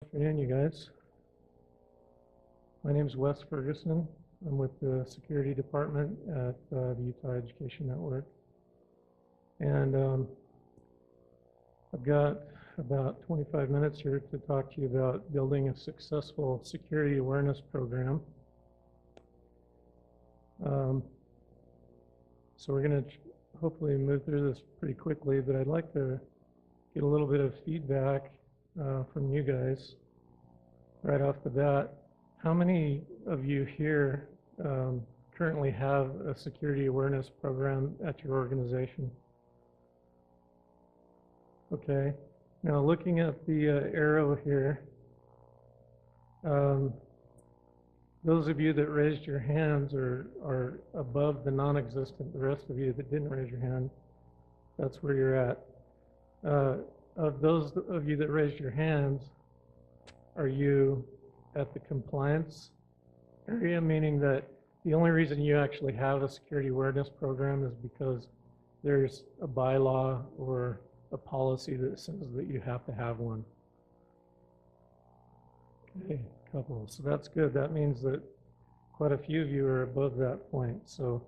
afternoon, you guys. My name is Wes Furgason. I'm with the security department at the Utah Education Network. And I've got about 25 minutes here to talk to you about building a successful security awareness program. So we're going to hopefully move through this pretty quickly, but I'd like to get a little bit of feedback from you guys right off the bat. How many of you here currently have a security awareness program at your organization? Okay. Now looking at the arrow here, those of you that raised your hands are above the non-existent. The rest of you that didn't raise your hand, that's where you're at. Of those of you that raised your hands, are you at the compliance area, meaning that the only reason you actually have a security awareness program is because there's a bylaw or a policy that says that you have to have one? Okay, couple. So that's good. That means that quite a few of you are above that point. So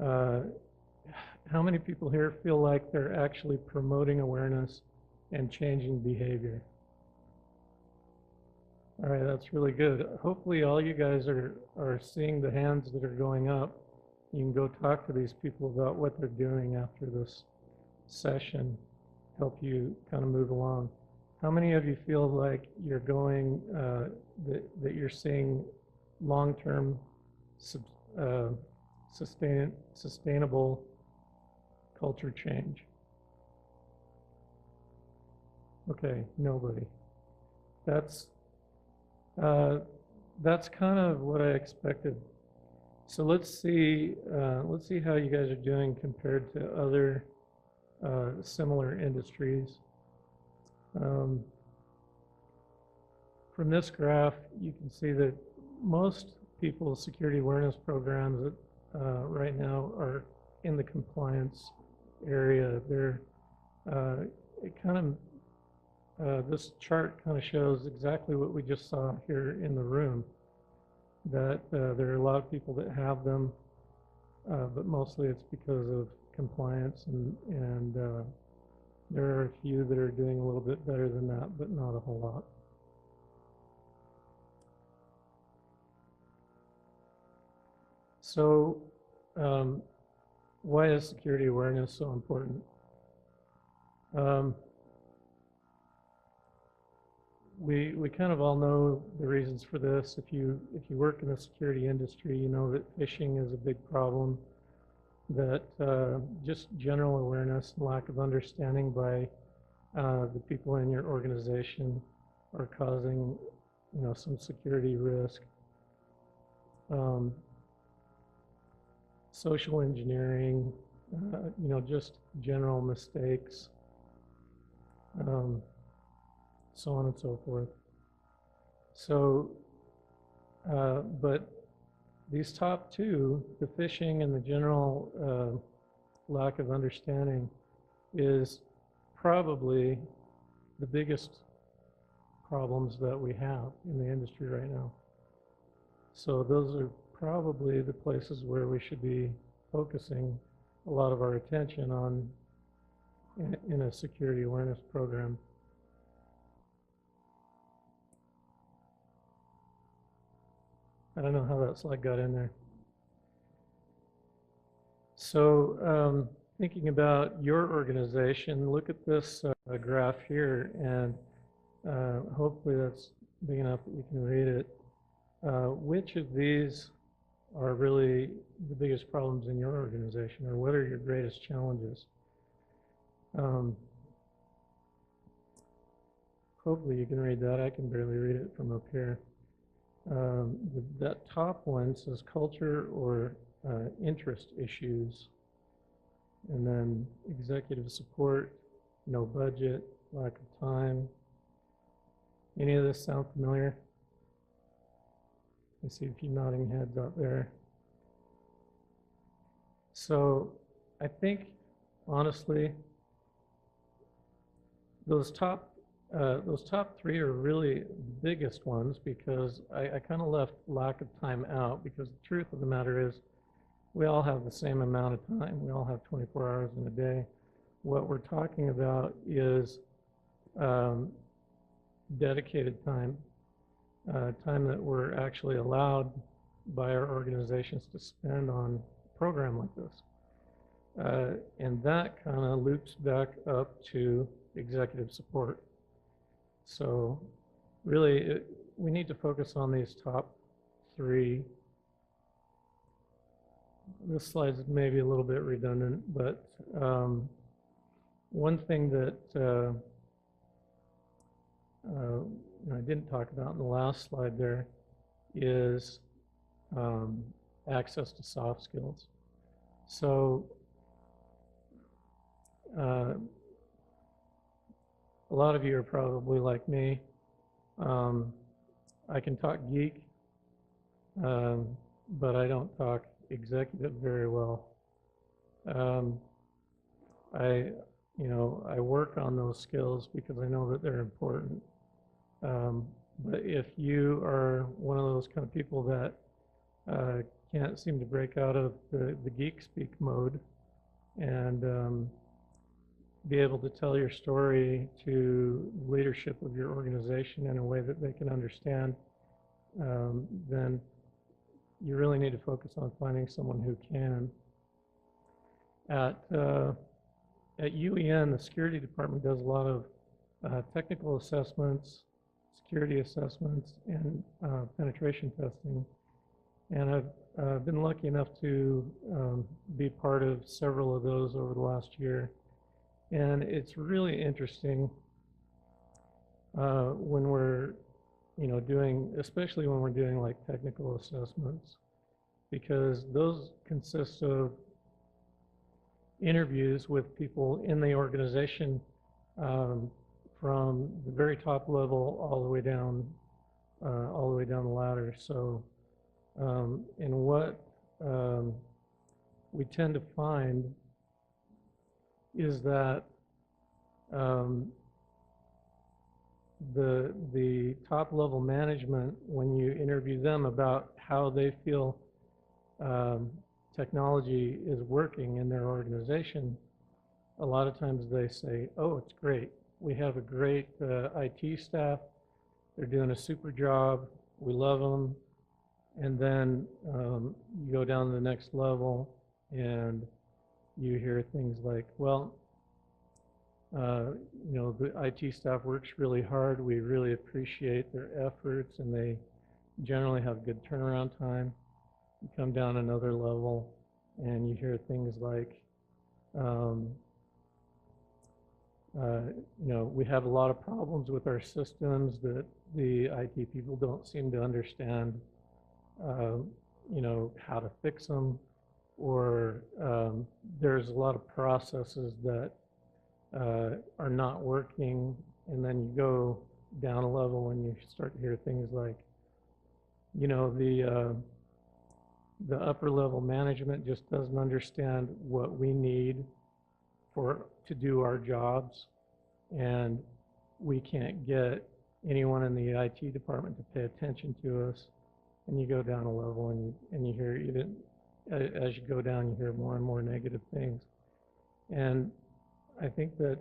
how many people here feel like they're actually promoting awareness and changing behavior? All right, that's really good. Hopefully all you guys are seeing the hands that are going up. You can go talk to these people about what they're doing after this session, help you kind of move along. How many of you feel like you're going, that you're seeing long-term sustainable culture change? Okay, nobody. That's kind of what I expected. So let's see how you guys are doing compared to other similar industries. From this graph, you can see that most people's security awareness programs right now are in the compliance area. They're this chart kind of shows exactly what we just saw here in the room, that there are a lot of people that have them, but mostly it's because of compliance, and there are a few that are doing a little bit better than that, but not a whole lot. So why is security awareness so important? We kind of all know the reasons for this. If you work in the security industry, you know that phishing is a big problem, that just general awareness and lack of understanding by the people in your organization are causing, some security risk. Social engineering, just general mistakes, so on and so forth. So, but these top two, the phishing and the general lack of understanding, is probably the biggest problems that we have in the industry right now. So those are probably the places where we should be focusing a lot of our attention on in a security awareness program. I don't know how that slide got in there. So thinking about your organization, look at this graph here, and hopefully that's big enough that you can read it. Which of these are really the biggest problems in your organization, or what are your greatest challenges? Hopefully you can read that. I can barely read it from up here. That top one says culture or interest issues, and then executive support, no budget, lack of time. Any of this sound familiar? I see a few nodding heads out there. So I think, honestly, those top those top three are really the biggest ones because I kind of left lack of time out, because the truth of the matter is we all have the same amount of time. We all have 24 hours in a day. What we're talking about is um, dedicated time, time that we're actually allowed by our organizations to spend on a program like this. And that kind of loops back up to executive support. So really, we need to focus on these top three. This slide's maybe a little bit redundant, but one thing that I didn't talk about in the last slide there is access to soft skills. So a lot of you are probably like me. I can talk geek, but I don't talk executive very well. I work on those skills because I know that they're important. But if you are one of those kind of people that can't seem to break out of the geek speak mode and be able to tell your story to leadership of your organization in a way that they can understand, then you really need to focus on finding someone who can. At UEN, the security department does a lot of technical assessments, security assessments, and penetration testing. And I've been lucky enough to be part of several of those over the last year. And it's really interesting when we're, doing, especially when we're doing like technical assessments, because those consist of interviews with people in the organization from the very top level all the way down the ladder. So, and what we tend to find is that the top level management, when you interview them about how they feel technology is working in their organization, a lot of times they say, oh, it's great. We have a great IT staff. They're doing a super job. We love them. And then you go down to the next level and you hear things like, well, the IT staff works really hard. We really appreciate their efforts, and they generally have good turnaround time. You come down another level and you hear things like, we have a lot of problems with our systems that the IT people don't seem to understand, how to fix them, or there's a lot of processes that are not working. And then you go down a level and you start to hear things like, the upper level management just doesn't understand what we need to do our jobs, and we can't get anyone in the IT department to pay attention to us. And you go down a level and you hear, as you go down, you hear more and more negative things. And I think that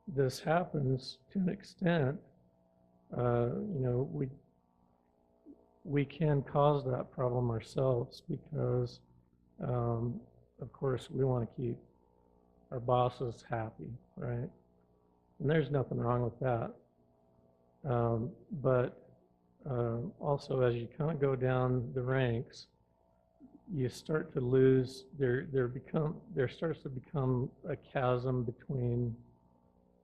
this happens to an extent. We can cause that problem ourselves because, of course, we want to keep our bosses happy, right? And there's nothing wrong with that. But also, as you kind of go down the ranks, you start to lose. There starts to become a chasm between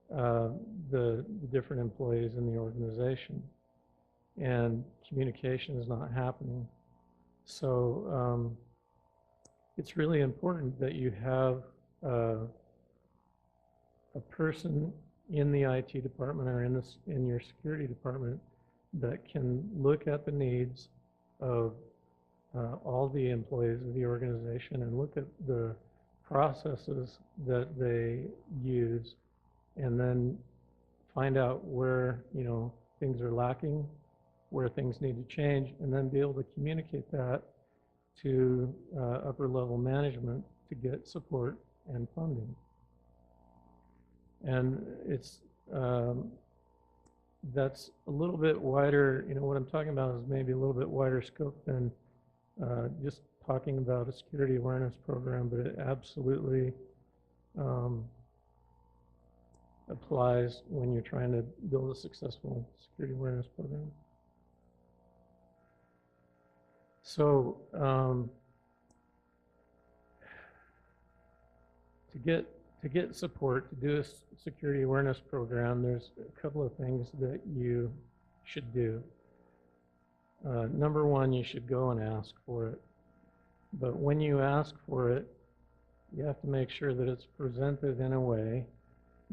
the different employees in the organization, and communication is not happening. So it's really important that you have a person in the IT department or in your security department that can look at the needs of all the employees of the organization and look at the processes that they use and then find out where, things are lacking, where things need to change, and then be able to communicate that to upper level management to get support and funding. And it's that's a little bit wider. What I'm talking about is maybe a little bit wider scope than just talking about a security awareness program, but it absolutely applies when you're trying to build a successful security awareness program. So to get support to do a security awareness program, there's a couple of things that you should do. Number one, you should go and ask for it. But when you ask for it, you have to make sure that it's presented in a way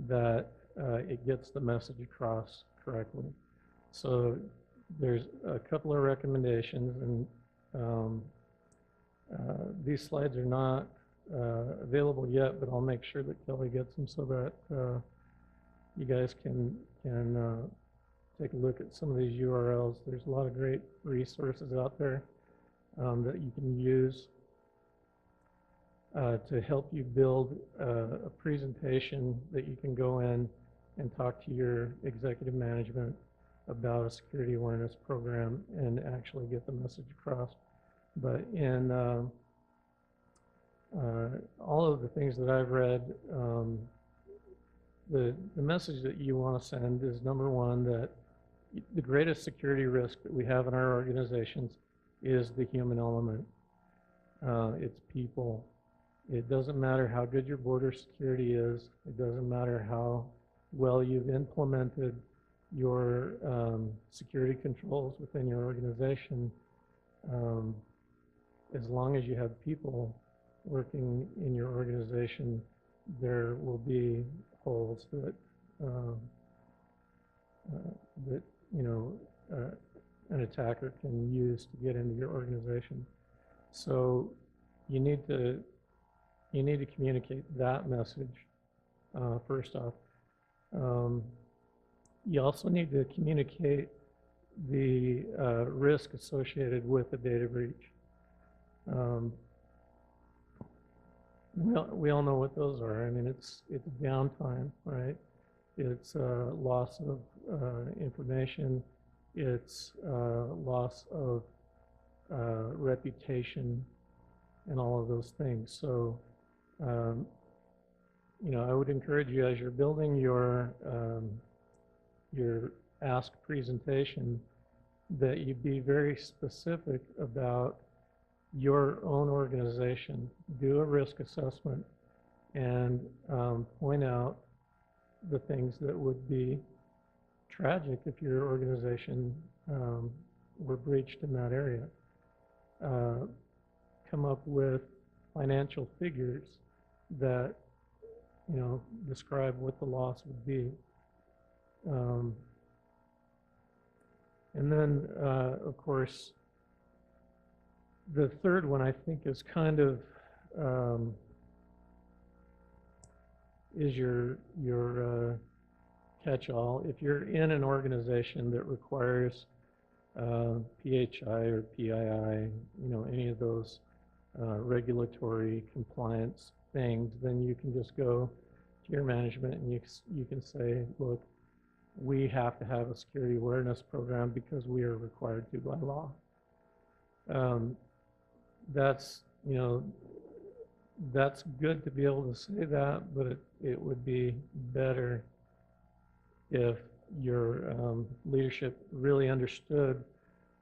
that it gets the message across correctly. So there's a couple of recommendations, and these slides are not available yet, but I'll make sure that Kelly gets them so that you guys can take a look at some of these URLs. There's a lot of great resources out there that you can use to help you build a presentation that you can go in and talk to your executive management about a security awareness program and actually get the message across. But in all of the things that I've read, the message that you want to send is, number one, that the greatest security risk that we have in our organizations is the human element. It's people. It doesn't matter how good your border security is. It doesn't matter how well you've implemented your security controls within your organization. As long as you have people working in your organization, there will be holes that an attacker can use to get into your organization. So you need to communicate that message first off. You also need to communicate the risk associated with a data breach. We all know what those are. I mean, it's downtime, right? It's loss of information. It's loss of reputation, and all of those things. So, I would encourage you, as you're building your ask presentation, that you be very specific about your own organization. Do a risk assessment and point out the things that would be tragic if your organization were breached in that area. Come up with financial figures that describe what the loss would be. And then, of course, the third one I think is kind of is your catch-all. If you're in an organization that requires PHI or PII, any of those regulatory compliance things, then you can just go to your management and you can say, look, we have to have a security awareness program because we are required to by law. That's good to be able to say that, but it would be better if your leadership really understood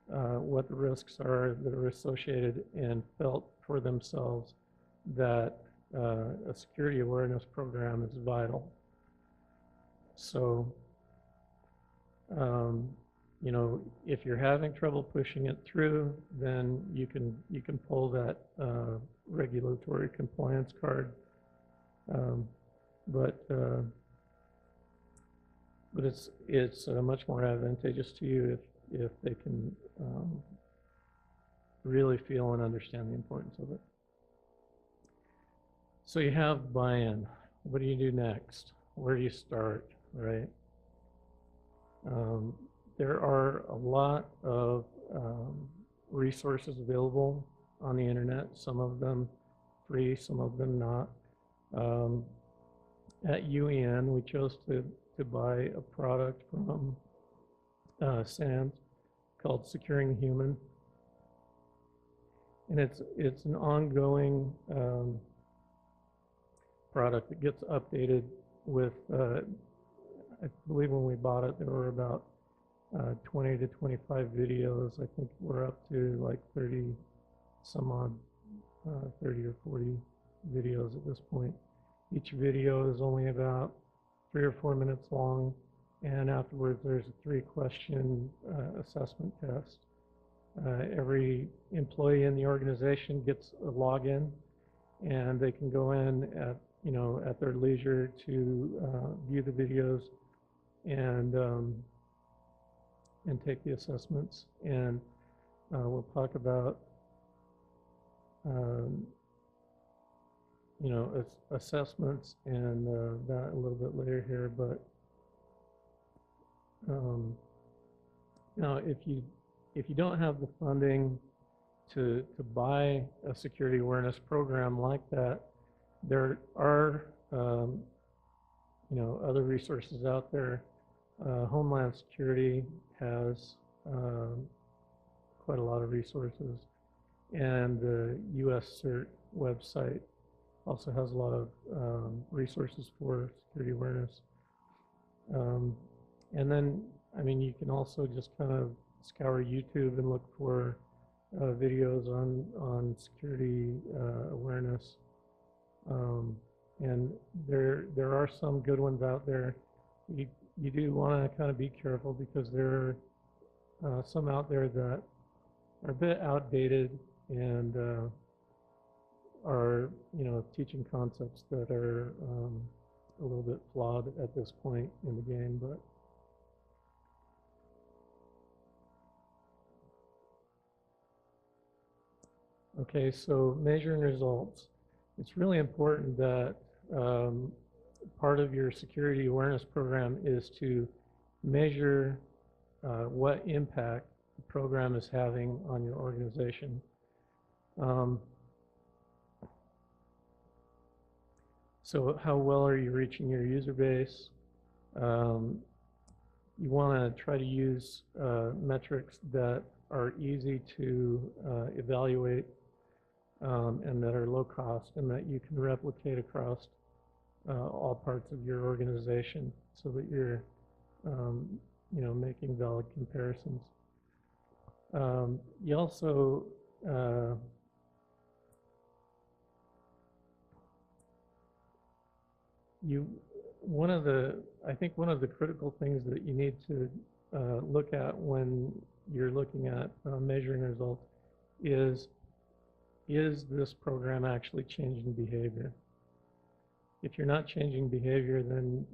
what the risks are that are associated and felt for themselves that a security awareness program is vital. So, if you're having trouble pushing it through, then you can pull that regulatory compliance card. But it's much more advantageous to you if they can really feel and understand the importance of it. So you have buy-in. What do you do next? where do you start, right? There are a lot of resources available on the internet, some of them free, some of them not. At UEN, we chose to buy a product from SANS called Securing Human. And it's an ongoing product that gets updated with, I believe when we bought it, there were about 20 to 25 videos. I think we're up to like 30 some odd, 30 or 40 videos at this point. Each video is only about 3 or 4 minutes long, and afterwards there's a 3-question assessment test. Every employee in the organization gets a login, and they can go in at their leisure to view the videos and take the assessments. And we'll talk about assessments and that a little bit later here. But now, if you don't have the funding to buy a security awareness program like that, there are other resources out there. Homeland Security has quite a lot of resources, and the US CERT website also has a lot of resources for security awareness. And then, you can also just kind of scour YouTube and look for videos on security awareness. And there are some good ones out there. You do want to kind of be careful, because there are some out there that are a bit outdated and are teaching concepts that are a little bit flawed at this point in the game. But okay, so measuring results. It's really important that part of your security awareness program is to measure what impact the program is having on your organization. So how well are you reaching your user base? You want to try to use metrics that are easy to evaluate and that are low cost, and that you can replicate across all parts of your organization, so that you're making valid comparisons. You also I think one of the critical things that you need to look at when you're looking at measuring results is this program actually changing behavior? If you're not changing behavior, then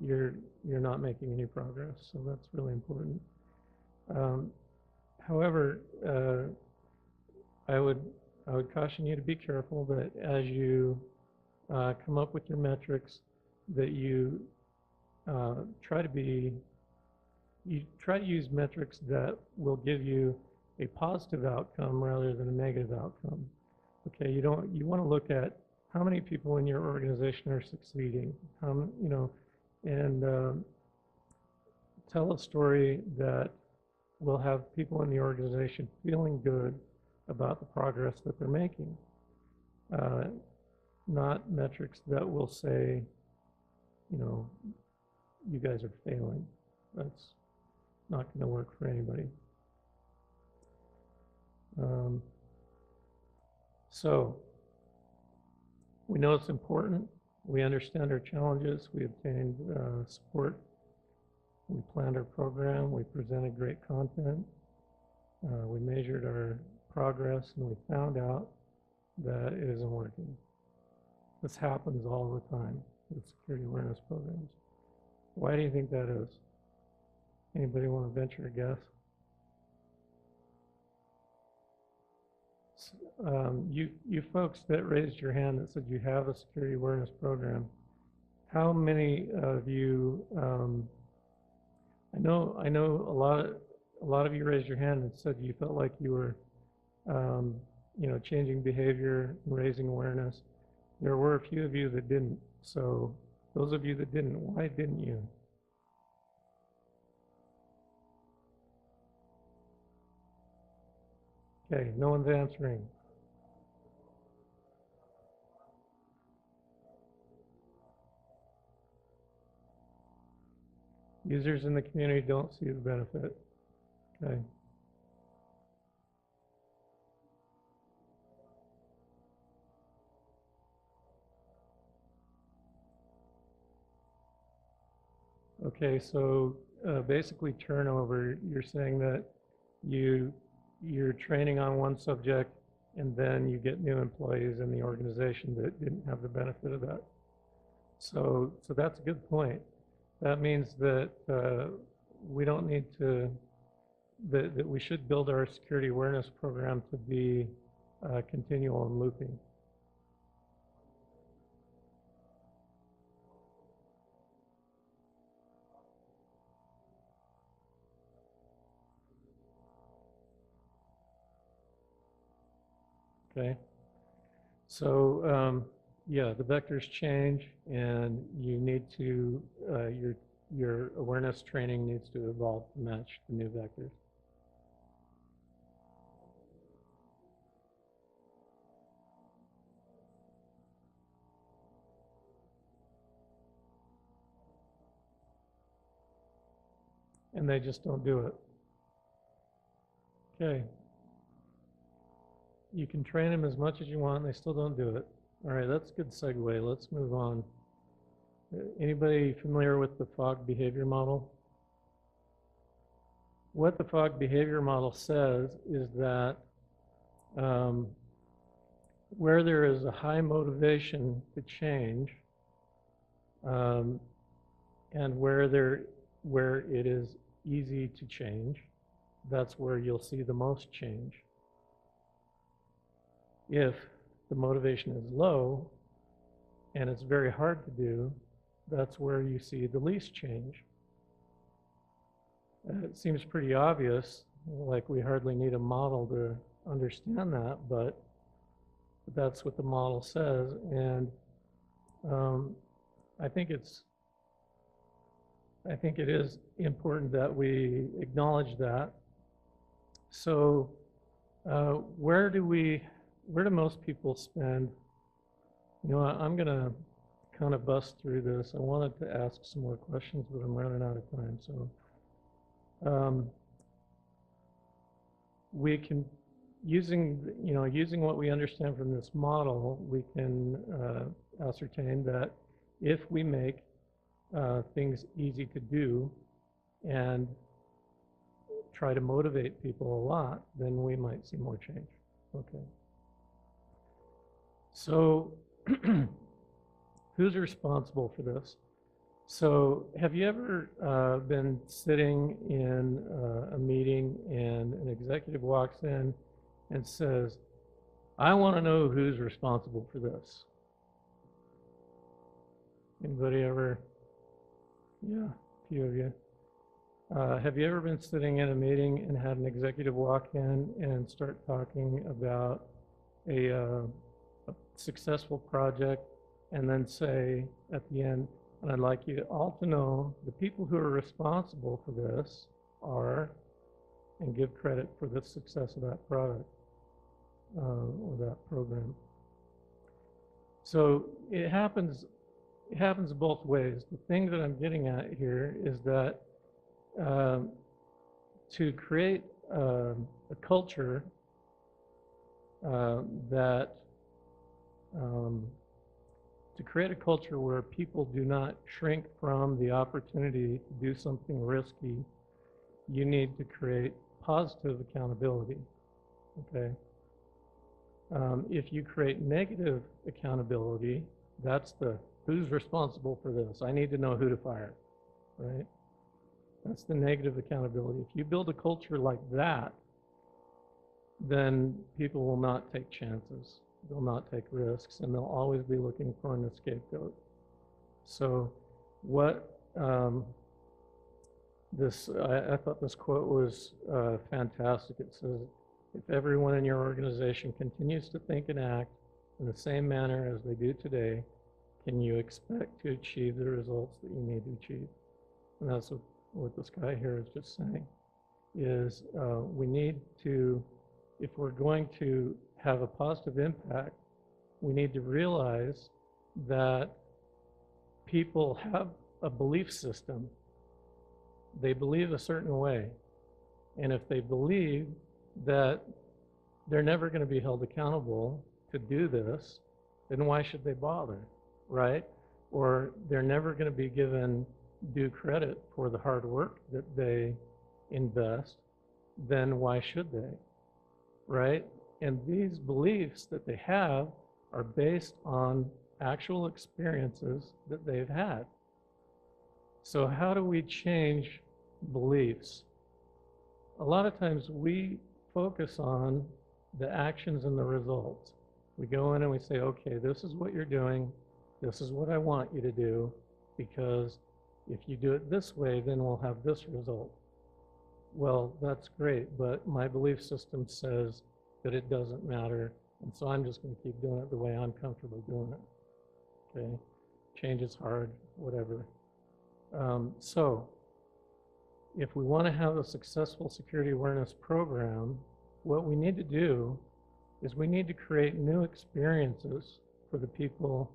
you're not making any progress. So that's really important. However, I would caution you to be careful that as you come up with your metrics, that you try to use metrics that will give you a positive outcome rather than a negative outcome. Okay, you want to look at how many people in your organization are succeeding, and tell a story that will have people in the organization feeling good about the progress that they're making. Not metrics that will say, you guys are failing. That's not going to work for anybody. So we know it's important. We understand our challenges. We obtained support. We planned our program. We presented great content. We measured our progress, and we found out that it isn't working. This happens all the time with security awareness programs. Why do you think that is? Anybody want to venture a guess? You folks that raised your hand that said you have a security awareness program, how many of you, I know a lot of you raised your hand and said you felt like you were, um, changing behavior and raising awareness. There were a few of you that didn't. So those of you that didn't, why didn't you? Okay, no one's answering. Users in the community don't see the benefit. Okay. Okay, so basically turnover, you're saying that you're training on one subject and then you get new employees in the organization that didn't have the benefit of that. So that's a good point. That means that we don't need to, that we should build our security awareness program to be continual and looping. Okay. So yeah, the vectors change, and you need to your awareness training needs to evolve to match the new vectors. And they just don't do it. Okay. You can train them as much as you want, and they still don't do it. All right, that's a good segue. Let's move on. Anybody familiar with the Fogg behavior model? What the Fogg behavior model says is that where there is a high motivation to change, and where it is easy to change, that's where you'll see the most change. If the motivation is low and it's very hard to do, that's where you see the least change. It seems pretty obvious, like we hardly need a model to understand that, but that's what the model says. And I think it is important that we acknowledge that. So where do most people spend? I'm going to kind of bust through this. I wanted to ask some more questions, but I'm running out of time. So we can, using what we understand from this model, we can ascertain that if we make things easy to do and try to motivate people a lot, then we might see more change. Okay. So who's responsible for this? So have you ever been sitting in a meeting and an executive walks in and says, I want to know who's responsible for this? Anybody ever? Yeah, a few of you. Have you ever been sitting in a meeting and had an executive walk in and start talking about a successful project and then say at the end, and I'd like you all to know the people who are responsible for this are, and give credit for the success of that product or that program. So it happens both ways. The thing that I'm getting at here is that to create a culture to create a culture where people do not shrink from the opportunity to do something risky, you need to create positive accountability, okay? If you create negative accountability, that's the who's responsible for this? I need to know who to fire, right? That's the negative accountability. If you build a culture like that, then people will not take chances. They'll not take risks, and they'll always be looking for an scapegoat. So what I thought this quote was fantastic. It says, if everyone in your organization continues to think and act in the same manner as they do today, can you expect to achieve the results that you need to achieve? And that's what this guy here is just saying, is we need to, if we're going to have a positive impact, we need to realize that people have a belief system. They believe a certain way. And if they believe that they're never going to be held accountable to do this, then why should they bother, right? Or they're never going to be given due credit for the hard work that they invest, then why should they, right? And these beliefs that they have are based on actual experiences that they've had. So how do we change beliefs? A lot of times we focus on the actions and the results. We go in and we say, okay, this is what you're doing. This is what I want you to do, because if you do it this way, then we'll have this result. Well, that's great, but my belief system says that it doesn't matter, and so I'm just going to keep doing it the way I'm comfortable doing it. Okay? Change is hard, whatever. So, if we want to have a successful security awareness program, what we need to do is we need to create new experiences for the people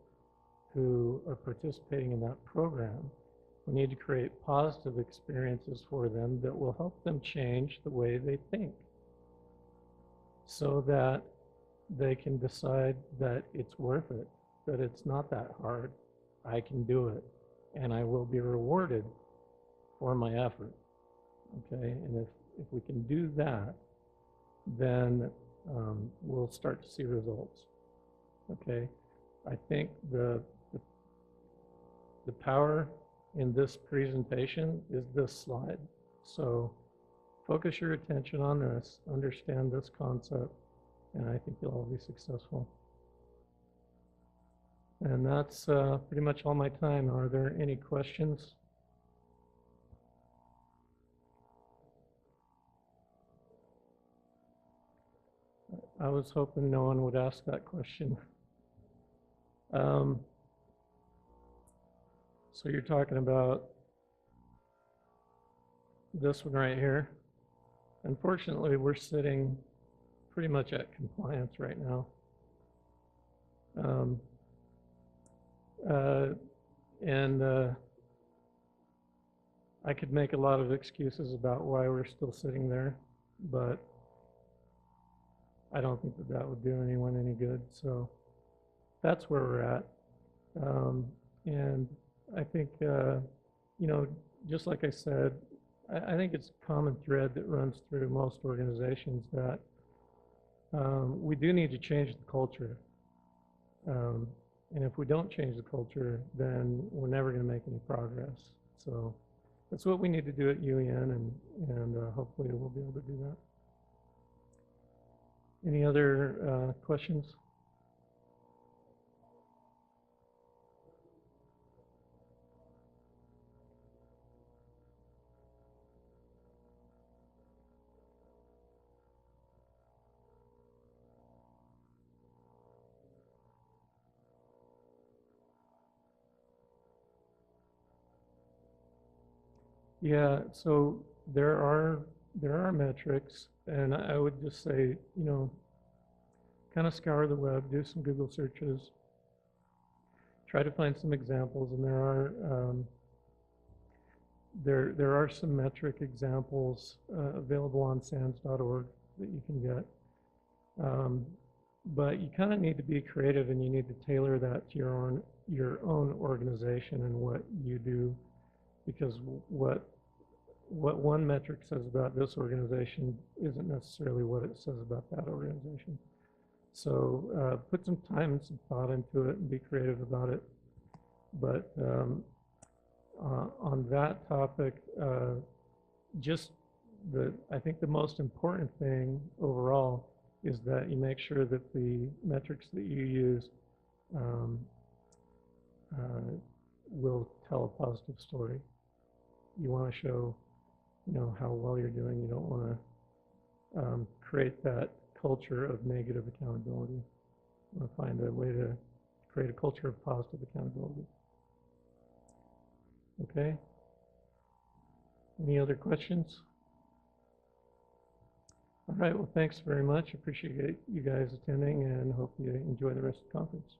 who are participating in that program. We need to create positive experiences for them that will help them change the way they think, so that they can decide that it's worth it, that it's not that hard, I can do it, and I will be rewarded for my effort. Okay, and if we can do that, then we'll start to see results. Okay, I think the power in this presentation is this slide. So focus your attention on this, understand this concept, and I think you'll all be successful. And that's pretty much all my time. Are there any questions? I was hoping no one would ask that question. So you're talking about this one right here. Unfortunately, we're sitting pretty much at compliance right now. I could make a lot of excuses about why we're still sitting there, but I don't think that that would do anyone any good. So that's where we're at. And I think, you know, just like I said, I think it's a common thread that runs through most organizations that we do need to change the culture. And if we don't change the culture, then we're never going to make any progress. So that's what we need to do at UEN, and hopefully we'll be able to do that. Any other questions? Yeah, so there are metrics, and I would just say, you know, kind of scour the web, do some Google searches, try to find some examples, and there are some metric examples available on SANS.org that you can get. But you kind of need to be creative, and you need to tailor that to your own organization and what you do, because what one metric says about this organization isn't necessarily what it says about that organization. So put some time and some thought into it and be creative about it. But on that topic, I think the most important thing overall is that you make sure that the metrics that you use will tell a positive story. You want to show, how well you're doing. You don't want to create that culture of negative accountability. You want to find a way to create a culture of positive accountability. Okay? Any other questions? All right, well, thanks very much. Appreciate you guys attending and hope you enjoy the rest of the conference.